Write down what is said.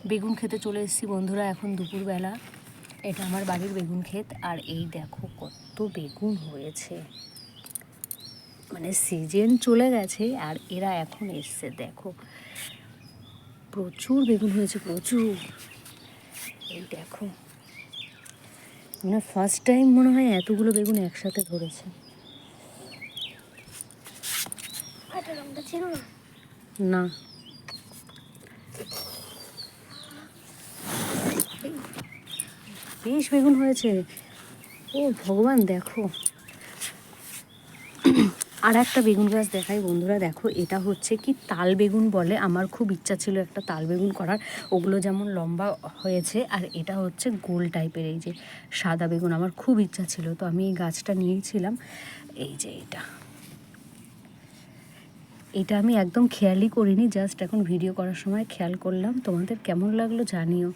বেগুন খেতে চলে এসেছি বন্ধুরা, এখন দুপুরবেলা। এটা আমার বাড়ির বেগুন ক্ষেত, আর এই দেখো কত বেগুন হয়েছে। মানে সিজন চলে গেছে আর এরা এখন এসছে, দেখো প্রচুর বেগুন হয়েছে, প্রচুর। এই দেখো, মানে ফার্স্ট টাইম মনে হয় এতগুলো বেগুন একসাথে ধরেছে। না, বেশ বেগুন হয়েছে। ও ভগবান, দেখো আর একটা বেগুন গাছ দেখাই বন্ধুরা। দেখো, এটা হচ্ছে কি তাল বেগুন বলে। আমার খুব ইচ্ছা ছিল একটা তাল বেগুন করার। ওগুলো যেমন লম্বা হয়েছে, আর এটা হচ্ছে গোল টাইপের। এই যে সাদা বেগুন, আমার খুব ইচ্ছা ছিল, তো আমি এই গাছটা নিয়েছিলাম। এই যে এটা আমি একদম খেয়ালই করিনি, জাস্ট এখন ভিডিও করার সময় খেয়াল করলাম। তোমাদের কেমন লাগলো জানিও।